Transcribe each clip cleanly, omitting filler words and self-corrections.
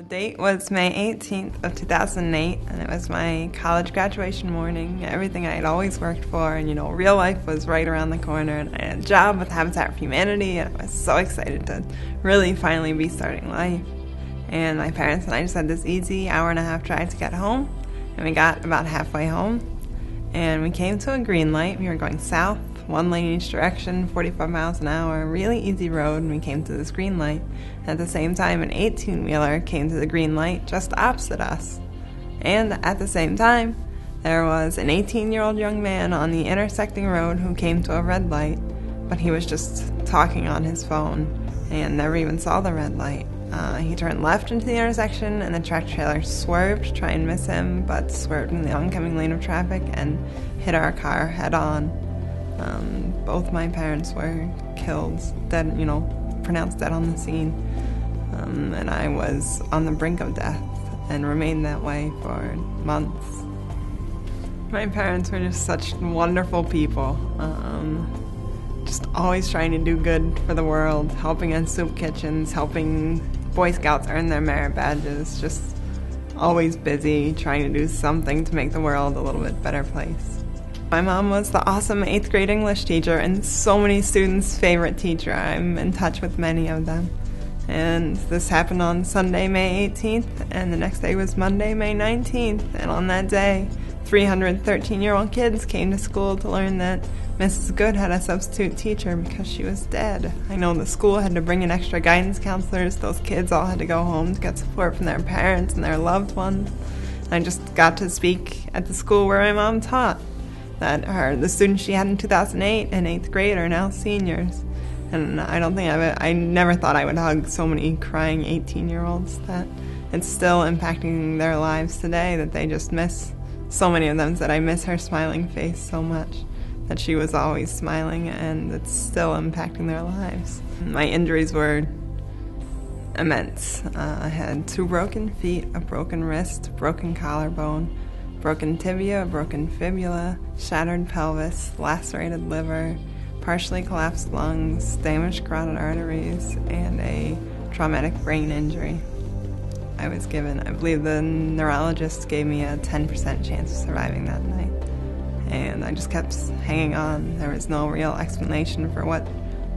The date was May 18th of 2008, and it was my college graduation morning. Everything I had always worked for, and real life was right around the corner, and I had a job with Habitat for Humanity, and I was so excited to really finally be starting life. And my parents and I just had this easy hour-and-a-half drive to get home, and we got about halfway home, and we came to a green light. We were going south, one lane each direction, 45 miles an hour, really easy road, and we came to this green light. At the same time, an 18-wheeler came to the green light just opposite us. And at the same time, there was an 18-year-old young man on the intersecting road who came to a red light, but he was just talking on his phone and never even saw the red light. He turned left into the intersection, and the tractor trailer swerved to try and miss him, but swerved in the oncoming lane of traffic and hit our car head-on. Both my parents were killed, dead, pronounced dead on the scene. And I was on the brink of death and remained that way for months. My parents were just such wonderful people. Just always trying to do good for the world, helping in soup kitchens, helping Boy Scouts earn their merit badges, just always busy trying to do something to make the world a little bit better place. My mom was the awesome 8th grade English teacher and so many students' favorite teacher. I'm in touch with many of them. And this happened on Sunday, May 18th, and the next day was Monday, May 19th. And on that day, 313-year-old kids came to school to learn that Mrs. Good had a substitute teacher because she was dead. I know the school had to bring in extra guidance counselors. Those kids all had to go home to get support from their parents and their loved ones. And I just got to speak at the school where my mom taught. That the students she had in 2008 in 8th grade are now seniors. And I never thought I would hug so many crying 18-year-olds, that it's still impacting their lives today, that they just miss, so many of them said, I miss her smiling face so much, that she was always smiling, and it's still impacting their lives. My injuries were immense. I had 2 broken feet, a broken wrist, broken collarbone, broken tibia, broken fibula, shattered pelvis, lacerated liver, partially collapsed lungs, damaged carotid arteries, and a traumatic brain injury. I believe the neurologist gave me a 10% chance of surviving that night. And I just kept hanging on. There was no real explanation for what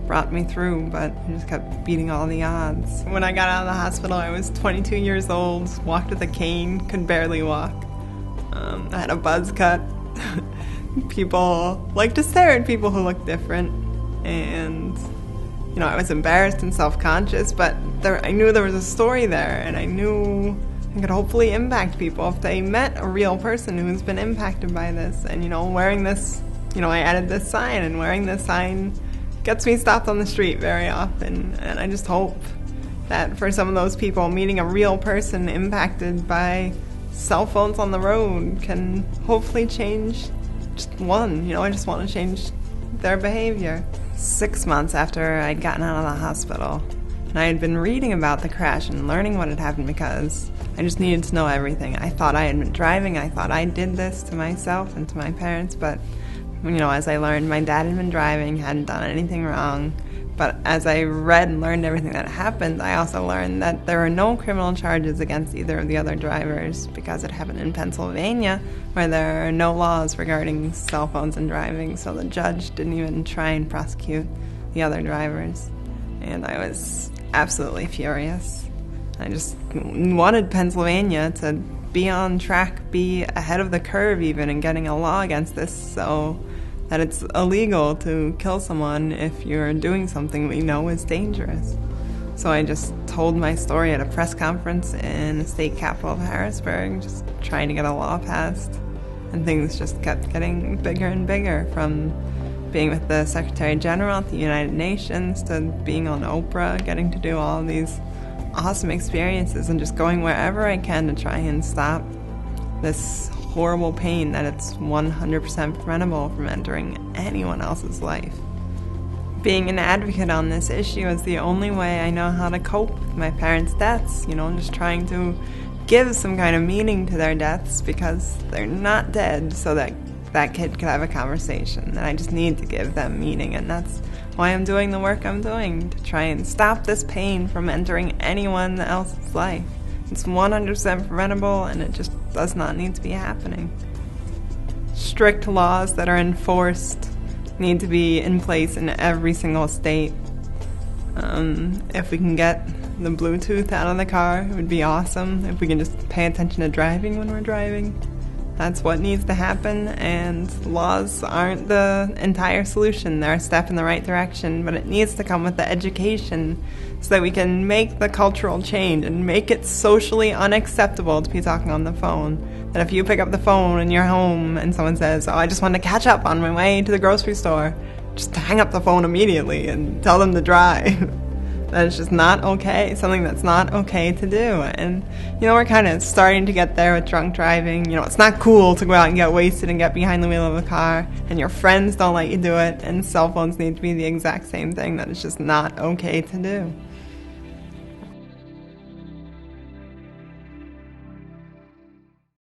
brought me through, but I just kept beating all the odds. When I got out of the hospital, I was 22 years old, walked with a cane, could barely walk. I had a buzz cut. People like to stare at people who look different, and I was embarrassed and self-conscious, but I knew there was a story there, and I knew I could hopefully impact people if they met a real person who's been impacted by this. And wearing this, I added this sign, and wearing this sign gets me stopped on the street very often, and I just hope that for some of those people, meeting a real person impacted by cell phones on the road can hopefully change just one. I just want to change their behavior. 6 months after I'd gotten out of the hospital, and I had been reading about the crash and learning what had happened because I just needed to know everything. I thought I had been driving. I thought I did this to myself and to my parents, but as I learned, my dad had been driving, hadn't done anything wrong. But as I read and learned everything that happened, I also learned that there were no criminal charges against either of the other drivers because it happened in Pennsylvania, where there are no laws regarding cell phones and driving, so the judge didn't even try and prosecute the other drivers. And I was absolutely furious. I just wanted Pennsylvania to be on track, be ahead of the curve even, in getting a law against this, so that it's illegal to kill someone if you're doing something we know is dangerous. So I just told my story at a press conference in the state capital of Harrisburg, just trying to get a law passed. And things just kept getting bigger and bigger, from being with the Secretary General at the United Nations to being on Oprah, getting to do all of these awesome experiences and just going wherever I can to try and stop this horrible pain that it's 100% preventable from entering anyone else's life. Being an advocate on this issue is the only way I know how to cope with my parents' deaths, just trying to give some kind of meaning to their deaths because they're not dead, so that that kid could have a conversation. And I just need to give them meaning, and that's why I'm doing the work I'm doing, to try and stop this pain from entering anyone else's life. It's 100% preventable, and it just does not need to be happening. Strict laws that are enforced need to be in place in every single state. If we can get the Bluetooth out of the car, it would be awesome. If we can just pay attention to driving when we're driving, that's what needs to happen. And laws aren't the entire solution. They're a step in the right direction, but it needs to come with the education so that we can make the cultural change and make it socially unacceptable to be talking on the phone. That if you pick up the phone in your home and someone says, "Oh, I just wanted to catch up on my way to the grocery store," just hang up the phone immediately and tell them to drive. That is just not okay, something that's not okay to do. And, we're kind of starting to get there with drunk driving. It's not cool to go out and get wasted and get behind the wheel of a car, and your friends don't let you do it, and cell phones need to be the exact same thing. That is just not okay to do.